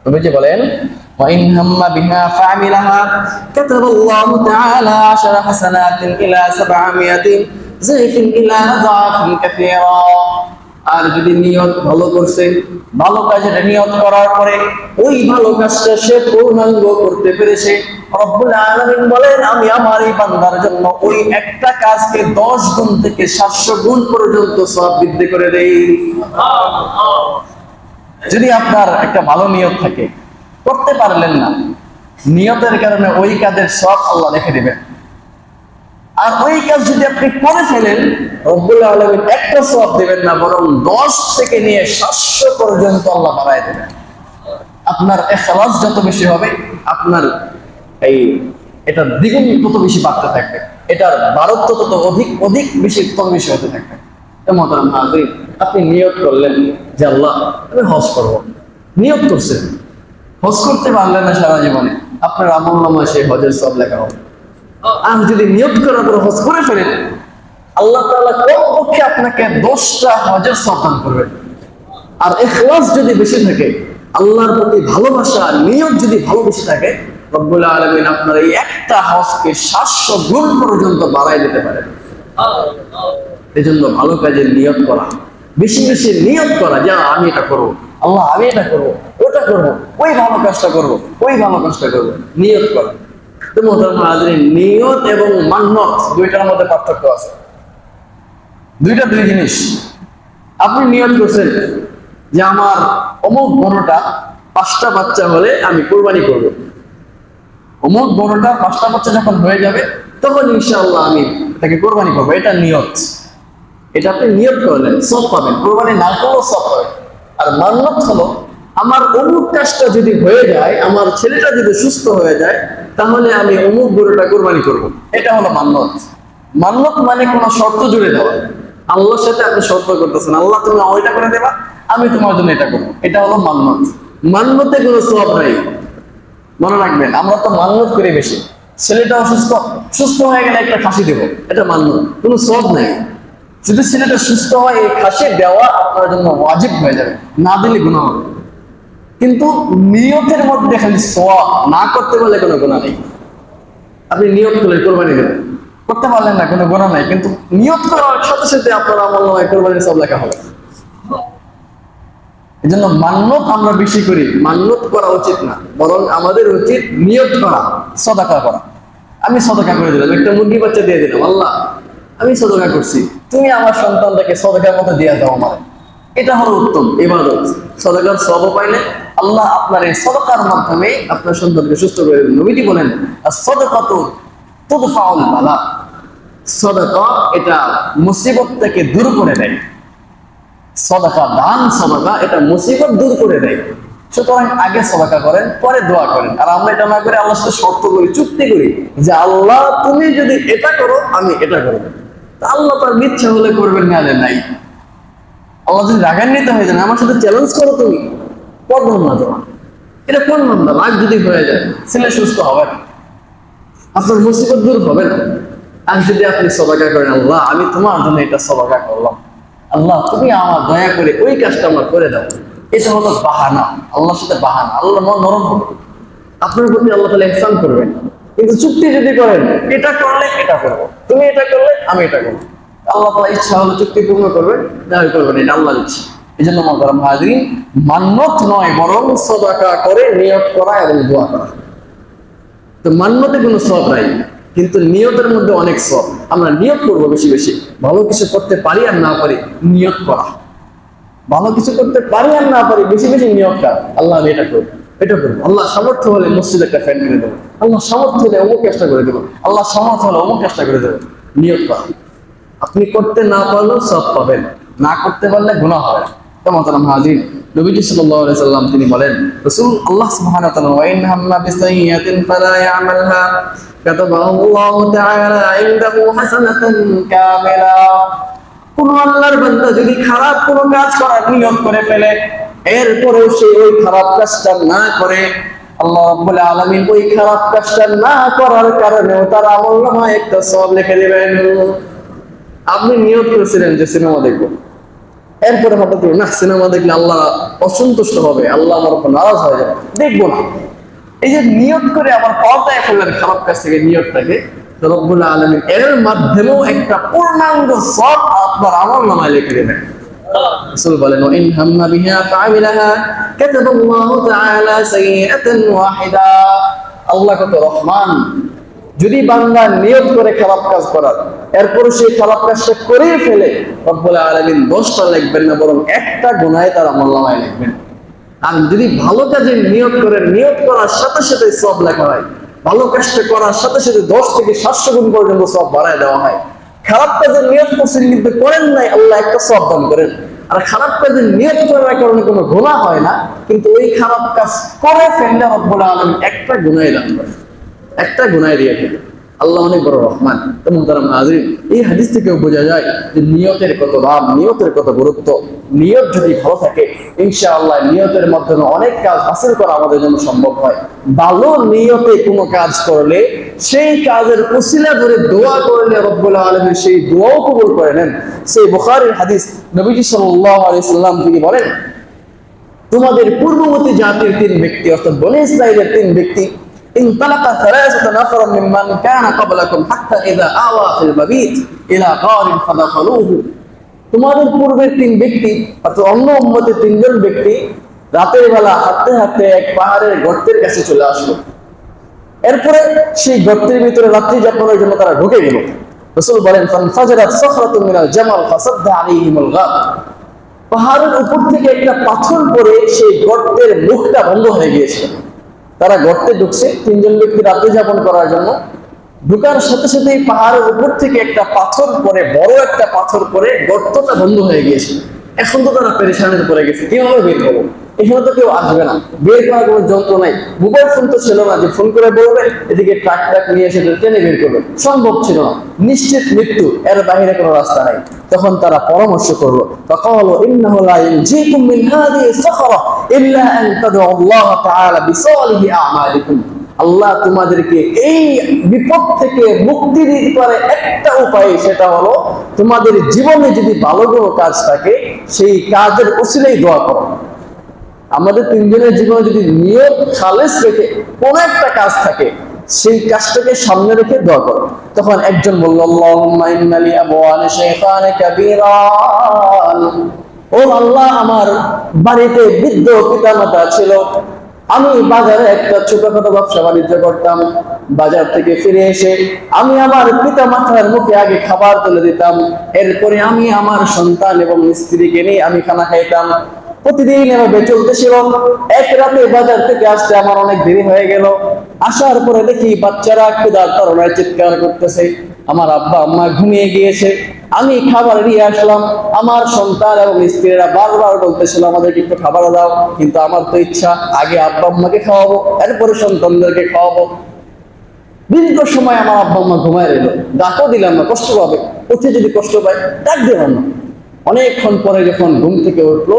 নবীজি বলেন, وإن هم بها فعملها كتب الله تعالى 10 حسنات إلى 700 ضعف إلى أضعاف كثيرة. আর যদি নিয়ত ভালো করছে, ভালো কাজের নিয়ত করার পরে ওই ভালো কাজটা সে পূর্ণাঙ্গ করতে পেরেছে, রব্বুল আলামিন বলেন আমি আমার এই বান্দার জন্য ওই একটা কাজকে 10 গুণ থেকে 700 গুণ পর্যন্ত সওয়াব বৃদ্ধি করে দেই। যদি আপনার একটা ভালো নিয়ত থাকে, করতে পারলেন না, নিয়তের কারণে ওই কাজের সওয়াব আল্লাহ লিখে দিবেন। আর ওই কাজ যদি আপনি করে ফেলেন, রব্বুল আলামিন একটা সওয়াব দিবেন না, বরং 10 থেকে নিয়ে 700 পর্যন্ত আল্লাহ বাড়ায় দেবেন। আপনার ইখলাস যত বেশি হবে, আপনার এটা দ্বিগুণ তত বেশি বাড়তে থাকবে, এটার বারত্ব তত অধিক বেশি হতে থাকবে। মুহতারাম হাজিরিন, আপনি নিয়ত করলেন যে আল্লাহ আমি হজ করব, নিয়ত করছেন, হজ করতে পারলেন না সারা জীবনে, আপনার আমলনামায় সেই হজের সওয়াব লেখা হবে। আর যদি নিয়ত করার পর হজ করে ফেলেন, আল্লাহ তাআলা কমপক্ষে আপনাকে 10টা হজের সওয়াব দান করবেন। আর ইখলাস যদি বেশি থাকে, আল্লাহর প্রতি ভালোবাসা, নিয়ত যদি ভালো বেশি থাকে, রব্বুল আলামিন আপনার এই একটা হজকে 700 গুণ পর্যন্ত বাড়ায় দিতে পারেন। এজন্য ভালো কাজের নিয়ত করা, বেশি বেশি নিয়ত করা, যে আমি এটা করবো, আল্লাহ আমি এটা করবো, ওটা করবো, ওই ভালো কাজটা করবো, নিয়ত করা। তো মুহতারাম হাজিরিন, নিয়ত এবং মান্নত দুইটার মধ্যে পার্থক্য আছে। দুই জিনিস। আপনি নিয়ত করছেন যে আমার অমুক গরুটা 5টা বাচ্চা হলে আমি কুরবানি করব, অমুক গরুটা 5টা বাচ্চা যখন হয়ে যাবে তখন ইনশাআল্লাহ আমি তাকে কুরবানি করবো, এটা নিয়ত। এটা আপনি নিয়ত করলেন, সওয়াব পাবেন, কুরবানি না করলেও সওয়াব পাবেন। আর মান্নত হলো, আমার অমুক কাজটা যদি হয়ে যায়, আমার ছেলেটা যদি সুস্থ হয়ে যায়, তাহলে আমি অমুক গরুটা কুরবানি করব, এটা হলো মান্নত। মান্নত মানে কোনো শর্ত জুড়ে দেওয়া। আল্লাহর সাথে আপনি শর্ত করতেছেন, আল্লাহ তুমি ওইটা করে দেবা, আমি তোমার জন্য এটা করবো, এটা হলো মান্নত। মান্নতে কোনো সওয়াব নাই। মনে রাখবেন, আমরা তো মান্নত করি বেশি, ছেলেটা সুস্থ হয়ে গেলে একটা খাসি দেবো, এটা মান্নত, কোনো সওয়াব নাই। যদি ছেলেটা সুস্থ হয়, এই খাসি দেওয়া আপনার জন্য ওয়াজিব হয়ে যাবে, না দিলে গুনাহ হবে। কিন্তু নিয়তের মধ্যে খালি সওয়াব, না করতে পারলে কোনো গুনাহ নেই। আপনি নিয়ত করলে কুরবানি দেবেন, করতে পারলেন না, কোনো গুনাহ নাই, কিন্তু নিয়ত করার সাথে সাথে আপনার আমলনামায় কুরবানির সওয়াব লেখা হবে। এজন্য মান্নত আমরা বেশি করি, মান্নত করা উচিত না, বরং আমাদের উচিত নিয়ত করা, সদকা করা। আমি সদকা করে দিলাম, একটা মুরগি বাচ্চা দিয়ে দিলাম, আল্লাহ আমি সদকা করছি, তুমি আমার সন্তানটাকে সদকার মতো দিয়ে দাও আমার। এটা হলো উত্তম ইবাদত। সদকার সওয়াব পাইলে আল্লাহ আপনার এই সদকার মাধ্যমে আপনার সন্তানকে সুস্থ করে দেবেন। নবীজি বলেন, আস-সাদাকাতু তুদফাউল বালা, সাদাকা এটা মুসিবত থেকে দূর করে দেয়। সাদাকা, দান সাদাকা এটা মুসিবত দূর করে দেয়। সুতরাং আগে সাদাকা করেন, পরে দোয়া করেন। আর আমরা এটা না করে আল্লাহর সাথে শর্ত করি, চুক্তি করি যে আল্লাহ তুমি যদি এটা করো আমি এটা করবো। আল্লাহ তার ইচ্ছা হলে করবেন, না হলে নাই। আল্লাহ যদি রাগান্বিত হয়ে যান, আমার সাথে চ্যালেঞ্জ করো, তুমি পড়লাম না তোমার, এটা করলাম না, রাগ যদি হয়ে যায় ছেলে সুস্থ হবে না, আপনার মুসিবত দূর হবে না। আর যদি আপনি সাদাকা করেন, আল্লাহ আমি তোমার জন্য এটা সাদাকা করলাম, আল্লাহ তুমি আমার দয়া করে ওই কাজটা আমার করে দাও, এটা হলো বাহানা, আল্লাহর সাথে বাহানা। আল্লাহ নরম হবে, আপনার প্রতি আল্লাহ তাআলা ইহসান করবেন। কিন্তু চুক্তি যদি করেন, এটা করলে এটা করবো, তুমি এটা করলে আমি এটা করবো, আল্লাহ তাআলা ইচ্ছা হলে চুক্তি পূর্ণ করবেন, না করবেন, এটা আল্লাহর ইচ্ছা। এই জন্য মুহতারাম হাজিরিন, মান্নত নয় বরং সাদাকা করে নিয়ত করা এবং দোয়া করা। তো মান্নতে কোনো সওয়াব নাই, কিন্তু নিয়তের মধ্যে অনেক সওয়াব। আমরা নিয়ত করবো বেশি বেশি, ভালো কিছু করতে পারি আর না পারি নিয়ত করা, ভালো কিছু করতে পারি আর না পারি বেশি বেশি নিয়ত করা, আল্লাহ আমি এটা করবো, এটা করবো, আল্লাহ সামর্থ্য হলে মসজিদ একটা ফ্যান কিনে দেবো, আল্লাহ সামর্থ্য হলে অমুক চেষ্টা করে দেবো, আল্লাহ সামর্থ্য হলে অমুক চেষ্টা করে দেবো। নিয়ত করা, আপনি করতে না পারলেও সওয়াব পাবেন, না করতে পারলে গুনাহ হবে। মুহতারাম হাজির, নবীজি সাল্লাল্লাহু আলাইহি সাল্লাম তিনি বলেন, রাসূল আল্লাহ সুবহানাহু ওয়া তাআলা ওয়া ইন হাম্মা বিসাইয়্যাতিন ফালা ইয়ামালহা কাতাবাহু আল্লাহু তাআলা ইনদাহু হাসানাতান কামিলা। কোন আল্লাহর বান্দা যদি খারাপ কোন কাজ করার নিয়ত করে ফেলে, এরপরেও সে ওই খারাপ কাজটা না করে, আল্লাহ রাব্বুল আলামিন ওই খারাপ কাজটা না করার কারণেও তার আমলনামায় একটা সওয়াব লিখে দিবেন। আপনি নিয়ত করেছিলেন যে সিনেমা দেখবো, এরপরে হঠাৎ না সিনেমা দেখলে আল্লাহ অসন্তুষ্ট হবে, আল্লাহ আমার উপর নারাজ হয়ে যাবে, দেখবো না। এই যে নিয়ত করে আবার পাল্টায় ফেললেন খারাপ কাজ থেকে নিয়তটাকে, রব্বুল আলামিন এর মাধ্যমেও একটা পূর্ণাঙ্গ সওয়াব আপনার আমলনামায় লিখে দেবেন। রাসূল বলেন, ইন হাম্মা বিহা ফাআমিলাহা কাতাবাল্লাহু তাআলা সাইয়্যাতান ওয়াহিদা। আল্লাহ কত রহমান, যদি বান্দা নিয়ত করে খারাপ কাজ করার, এরপর সেই খারাপ কাজটা করেই ফেলে, রব্বুল আলামিন 10টা লিখবেন না, বরং একটা গুনাহে তার আমলনামায় লিখবেন। আর যদি ভালো কাজে নিয়ত করে, নিয়ত করার সাথে সাথে সওয়াব লেখা হয়, ভালো কাজটা করার সাথে সাথে 10 থেকে 700 গুণ পর্যন্ত সওয়াব বাড়ায় দেওয়া হয়। খারাপ কাজে নিয়ত করছেন কিন্তু করেন নাই, আল্লাহ একটা সওয়াব দান করেন। আর খারাপ কাজে নিয়ত করার কারণে কোনো গুনাহ হয় না, কিন্তু ওই খারাপ কাজ করে ফেললে রব্বুল আলামিন একটা গুনাহ দান করেন, একটা গুনাহ দিয়ে ফেলে। আল্লাহ অনেক বড় রহমান। মুহতারাম হাজিরিন, এই হাদিস থেকেও বোঝা যায় যে নিয়তের কত দাম, নিয়তের কত গুরুত্ব। নিয়ত যদি ভালো থাকে, ইনশাআল্লাহ নিয়তের মাধ্যমে অনেক কাজ হাসিল করা আমাদের জন্য সম্ভব হয়। ভালো নিয়তে কোনো কাজ করলে, সেই কাজের ওসিলা ধরে দোয়া করলে রব্বুল আলামিন সেই দোয়াও কবুল করে নেন। সেই বুখারীর হাদিস, নবীজি সাল্লাল্লাহু আলাইহি সাল্লাম তিনি বলেন, তোমাদের পূর্ববর্তী জাতির 3 ব্যক্তি, অর্থাৎ বনী ইসরাঈলের 3 ব্যক্তি, انطلق 3 نفر ممن كان قبلكم حتى اذا آوى في المبيت الى غار فدخلوه। তোমাদের পূর্বের 3 ব্যক্তি, অর্থাৎ অন্য উম্মতের 3 জন ব্যক্তি রাতের বেলা হাঁটতে হাঁটতে এক পাহাড়ের গর্তের কাছে চলে আসলো। এরপরে সেই গর্তের ভিতরে রাত্রি যাপনের জন্য তারা ঢুকে গেল। রাসূল বলেন, ফানফাজারাত সাখরাতুন মিনাল জামাল ফাসাদ্দা আলাইহিমুল গার। পাহাড়ের উপর থেকে একটা পাথর পড়ে সেই গর্তের মুখটা বন্ধ হয়ে গিয়েছিল। তারা গর্তে ঢুকছে 3 জন ব্যক্তি রাত্রি যাপন করার জন্য, ঢুকার সাথে সাথেই পাহাড়ের উপর থেকে একটা পাথর পড়ে, বড় একটা পাথর পড়ে গর্তটা বন্ধ হয়ে গিয়েছে। এখন তো তারা পেরেশানিতে পড়ে গেছে, কিভাবে বের হবো, এখানে তো কেউ আসবে না, বের করার কোনো যন্ত্র নাই, মোবাইল ফোন তো ছিল না যে ফোন করে বলবে এদিকে ট্রাক নিয়ে এসে টেনে বের করবে, সম্ভব ছিল না, নিশ্চিত মৃত্যু, এর বাইরে কোনো রাস্তা নাই। তখন তারা পরামর্শ করলো, ফাকালু ইন্নাহু লা ইয়ানজিকুম মিন হাদিহি সাখরা ইল্লা আন তাদউ আল্লাহ তাআলা বিসালিহি আ'মালিকুম। আল্লাহ তোমাদেরকে এই বিপদ থেকে মুক্তি দিতে পারে একটা উপায়, সেটা হলো তোমাদের জীবনে যদি ভালো কোনো কাজ থাকে, সেই কাজের ওসিলায় দোয়া করো। আমাদের 3 জনের জীবনে যদি নিয়ত খালেস রেখে কোন একটা কাজ থাকে, সেই কাজটাকে সামনে রেখে দোয়া করো। তখন একজন বলল, আল্লাহুম্মা ইন্নালি আবওয়ানি শাইখান কাবীরান। ও আল্লাহ, আমার বাড়িতে বৃদ্ধ পিতামাতা ছিল, আমি বাজারে একটা ছোটখাটো ব্যবসা বাণিজ্য করতাম, বাজার থেকে ফিরে এসে আমি আমার পিতামাতার মুখে আগে খাবার তুলে দিতাম, এরপরে আমি আমার সন্তান এবং স্ত্রীকে নিয়ে আমি খানা খাইতাম। প্রতিদিন এভাবে চলতেছিল। এক রাতে বাজার থেকে আসতে আমার অনেক দেরি হয়ে গেল। আসার পরে দেখি বাচ্চারা ক্ষুধার তাড়নায় চিৎকার করতেছে, আমার আব্বা আম্মা ঘুমিয়ে গিয়েছে, আমি খাবার নিয়ে আসলাম। আমার সন্তান এবং স্ত্রীরা বারবার বলতেছিল আমাদেরকে একটু খাবার দাও, কিন্তু আমার তো ইচ্ছা আগে আব্বা আম্মাকে খাওয়াবো, এরপরে সন্তানদেরকে খাওয়াবো। দীর্ঘ সময় আমার আব্বা আম্মা ঘুমায় রইল, ডাকও দিলাম না, কষ্ট পাবে, উঠে যদি কষ্ট পায় ডাক দিলাম না। অনেকক্ষণ পরে যখন ঘুম থেকে উঠলো,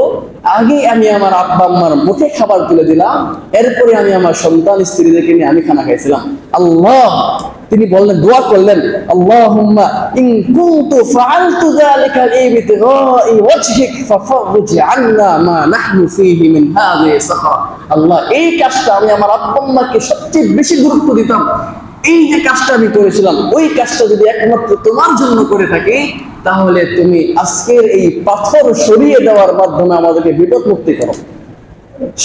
আগে আমি আমার আব্বা আম্মার মুখে খাবার তুলে দিলাম, এরপরে আমি আমার সন্তান স্ত্রীদেরকে নিয়ে আমি খানা খাইছিলাম। আল্লাহ, তিনি বললেন, দোয়া করলেন, আল্লাহুম্মা ইন কুনতু ফাআলতু যালিকা লিইবতিগাই ওয়াজহিক ফাফরজ আন্না মা নাহনু ফীহি মিন হাযিহি সাখরা। আল্লাহ, এই কাজটা আমি আমার আব্বা আম্মাকে সবচেয়ে বেশি গুরুত্ব দিতাম, এই যে কাজটা আমি করেছিলাম, ওই কাজটা যদি একমাত্র তোমার জন্য করে থাকি, তাহলে তুমি আজকের এই পাথর সরিয়ে দেওয়ার মাধ্যমে আমাদেরকে বিপদ মুক্তি করো।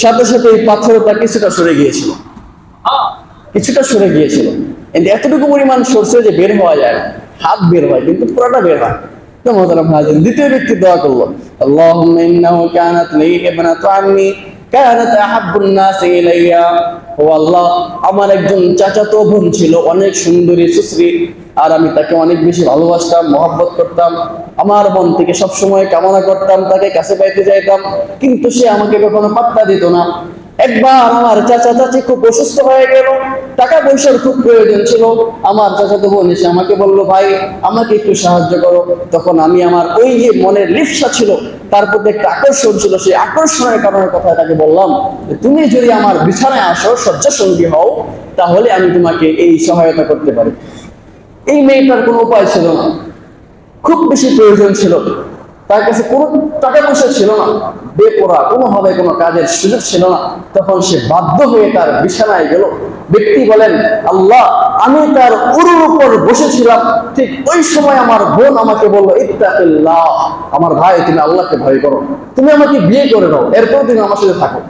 সাথে সাথে এই পাথরটা কিছুটা সরে গিয়েছিল, কিছুটা সরে গিয়েছিল, কিন্তু এতটুকু পরিমাণ সরছে যে বের হওয়া যায় না, হাত বের হয় কিন্তু পুরোটা বের হয়। তো মোহতারাম হাজির, দ্বিতীয় ব্যক্তি দোয়া করলো, আল্লাহুম্মা ইন্নাহু কানাত লি ইবনাতু আম্মি কানাত আহাব্বুন নাসি ইলাইয়া। ও আল্লাহ, আমার একজন চাচাতো বোন ছিল, অনেক সুন্দরী সুশ্রী, আর আমি তাকে অনেক বেশি ভালোবাসতাম, মহব্বত করতাম, আমার মন থেকে সবসময় কামনা করতাম, তাকে কাছে পাইতে চাইতাম, কিন্তু সে আমাকে কখনো পাত্তা দিত না। একবার আমার চাচা চাচি খুব অসুস্থ হয়ে গেল, টাকা পয়সার খুব প্রয়োজন ছিল। আমার চাচাতো বোন এসে আমাকে বললো, ভাই আমাকে একটু সাহায্য করো। তখন আমি আমার ওই যে মনের লিপ্সা ছিল, তার প্রতি একটা আকর্ষণ ছিল, সেই আকর্ষণের কারণে কথা তাকে বললাম, তুমি যদি আমার বিছানায় আসো, শয্যা সঙ্গী হও, তাহলে আমি তোমাকে এই সহায়তা করতে পারি। এই মেয়েটার কোনো উপায় ছিল না, খুব বেশি প্রয়োজন ছিল, তার কাছে কোনো টাকা পয়সা ছিল না, বেপরা কোনোভাবে কোনো কাজের সুযোগ ছিল না। তখন সে বাধ্য হয়ে তার বিছানায় গেল। ব্যক্তি বলেন, আল্লাহ, আমি তার উরুর উপর বসেছিলাম, ঠিক ওই সময় আমার বোন আমাকে বললো, ইত্তাকিল্লাহ, আমার ভাই তুমি আল্লাহকে ভয় করো, তুমি আমাকে বিয়ে করে নাও, এরপর তুমি আমার সাথে থাকো,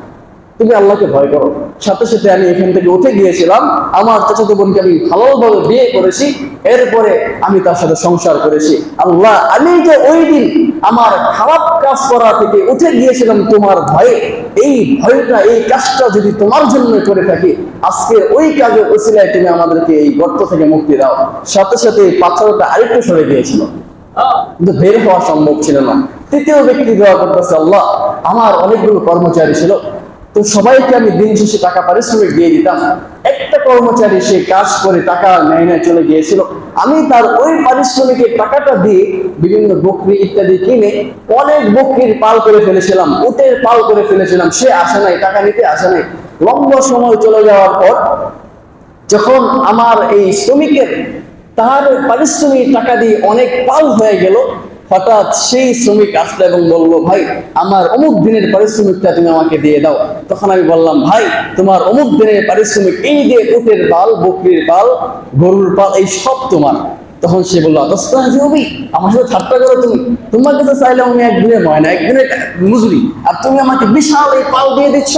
তুমি আল্লাহকে ভয় করো। সাথে সাথে আমি এখান থেকে উঠে গিয়েছিলাম, আমার চাচাতো বোনকে আমি হালালভাবে বিয়ে করেছি, এরপরে আমি তার সাথে সংসার করেছি। আল্লাহ, আমি যে ওই দিন আমার খারাপ কাজ করা থেকে উঠে গিয়েছিলাম তোমার ভয়ে, এই ভয়টা, এই কাজটা যদি তোমার জন্য করে থাকি, আজকে ওই কাজের ওসিলায় তুমি আমাদেরকে এই গর্ত থেকে মুক্তি দাও। সাথে সাথে পাথরটা আরেকটু সরে গিয়েছিল, কিন্তু বের হওয়া সম্ভব ছিল না। তৃতীয় ব্যক্তি দোয়া করতেছে, আল্লাহ, আমার অনেকগুলো কর্মচারী ছিল, তো সবাইকে আমি দিন শেষে টাকা পারিশ্রমিক দিয়ে দিতাম। একটা কর্মচারী সে কাজ করে টাকা নেয় চলে গিয়েছিল, আমি তার ওই পারিশ্রমিকের টাকাটা দিয়ে বিভিন্ন বকরি ইত্যাদি কিনে অনেক বকরির পাল করে ফেলেছিলাম, উটের পাল করে ফেলেছিলাম। সে আসে নাই, টাকা নিতে আসে নাই। লম্বা সময় চলে যাওয়ার পর যখন আমার এই শ্রমিকের তার পারিশ্রমিক টাকা দিয়ে অনেক পাল হয়ে গেল, হঠাৎ সেই শ্রমিক আসলো এবং বললো, ভাই আমার অমুক দিনের পারিশ্রমিকটা তুমি আমাকে দিয়ে দাও। তখন আমি বললাম, ভাই তোমার অমুক দিনের পারিশ্রমিক এই যে উটের পাল, বকরির পাল, গরুর পাল, এই সব তোমার। তখন সে বললো, আমার সাথে ঠাট্টা করো তুমি, তোমার কাছে চাইলে আমি একদিনের ময়না, একদিনের মজুরি, আর তুমি আমাকে বিশাল এই পাল দিয়ে দিচ্ছ,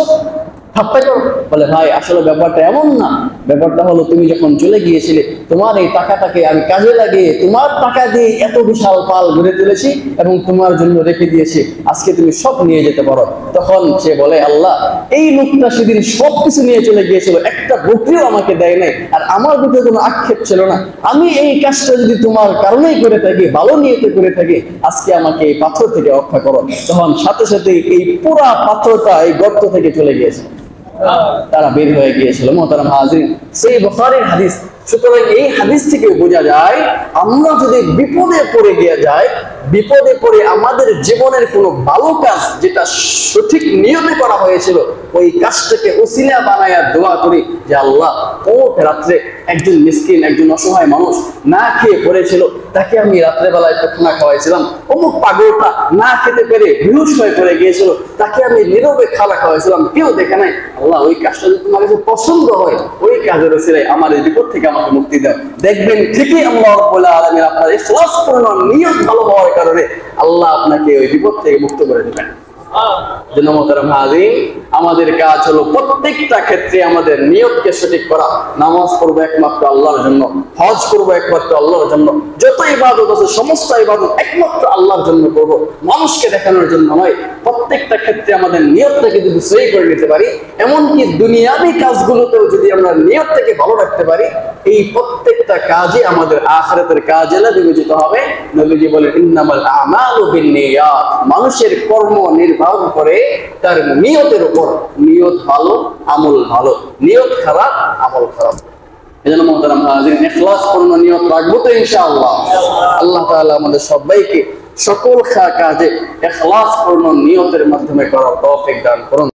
ঠাট্টা করো। বলে, ভাই আসলে ব্যাপারটা এমন না, ব্যাপারটা হলো তুমি যখন চলে গিয়েছিলে, তোমার এই টাকাটাকে আমি কাজে লাগিয়ে তোমার টাকা দিয়ে এত বিশাল পাল গড়ে তুলেছি এবং তোমার জন্য রেখে দিয়েছি, আজকে তুমি সব নিয়ে যেতে পারো। তখন সে বলে, আল্লাহ, এই লোকটা সেদিন সবকিছু নিয়ে চলে গিয়েছিল, একটা বকরিও আমাকে দেয় নাই, আর আমার ভিতরে কোনো আক্ষেপ ছিল না। আমি এই কাজটা যদি তোমার কারণেই করে থাকি, ভালো নিয়েতে করে থাকি, আজকে আমাকে এই পাথর থেকে রক্ষা করো। তখন সাথে সাথে এই পুরা পাথরটা এই গর্ত থেকে চলে গিয়েছে, তারা বের হয়ে গিয়েছিল। মোহতারাম হাজির, সেই বুখারীর হাদিস। সুতরাং এই হাদিস থেকে বোঝা যায়, আমরা যদি বিপদে পড়ে গিয়ে যাই, বিপদে পড়ে আমাদের জীবনের কোনো ভালো কাজ যেটা সঠিক নিয়মে করা হয়েছিল, ওই কাজটাকে ওসিলা বানায়া দোয়া করি যে, আল্লাহ, ও রাত্রে একজন মিসকিন, একজন অসহায় মানুষ না খেয়ে পড়েছিল, তাকে আমি রাত্রেবেলায় খানা খাওয়াইছিলাম। অমুক পাগলটা না খেতে পেরে বেহুশ হয়ে পড়ে গিয়েছিল, তাকে আমি নীরবে খানা খাওয়াইছিলাম, কেউ দেখে নাই। আল্লাহ, ওই কাজটা যদি তোমার কাছে পছন্দ হয়, ওই কাজের ওসিলায় আমার এই বিপদ থেকে আমাকে মুক্তি দাও। দেখবেন ঠিকই আল্লাহ রাব্বুল আলামিন আপনার ইখলাসপূর্ণ নিয়ত ভালো হওয়ার কারণে আল্লাহ আপনাকে ওই বিপদ থেকে মুক্ত করে দেবেন। মোহতারাম হাজির, আমাদের কাজ হলো প্রত্যেকটা ক্ষেত্রে আমাদের নিয়তকে সঠিক করা। নামাজ পড়বো একমাত্র আল্লাহর জন্য, হজ করবো একমাত্র আল্লাহর জন্য, যত ইবাদত আছে সমস্ত ইবাদত একমাত্র আল্লাহর জন্য করবো, মানুষকে দেখানোর জন্য নয়। প্রত্যেকটা ক্ষেত্রে আমাদের নিয়তটাকে যদি সহি করে নিতে পারি, এমনকি দুনিয়াবি কাজগুলোতেও যদি আমরা নিয়তটাকে ভালো রাখতে পারি, এই প্রত্যেকটা কাজে আমাদের আখিরাতের কাজে বিবেচিত হবে। নবীজি বলেন ইন্নামাল আমালু বিন্নিয়াত, মানুষের কর্ম নির্ভর করে তার নিয়তের উপর। নিয়ত ভালো আমল ভালো, নিয়ত খারাপ আমল খারাপ। এজন্য মোহতারাম হাজিরিন, ইখলাসপূর্ণ নিয়ত রাখবো তো ইনশাআল্লাহ। আল্লাহ তাআলা আমাদের সবাইকে সকল কাজে ইখলাসপূর্ণ নিয়তের মাধ্যমে করার তৌফিক দান করুন।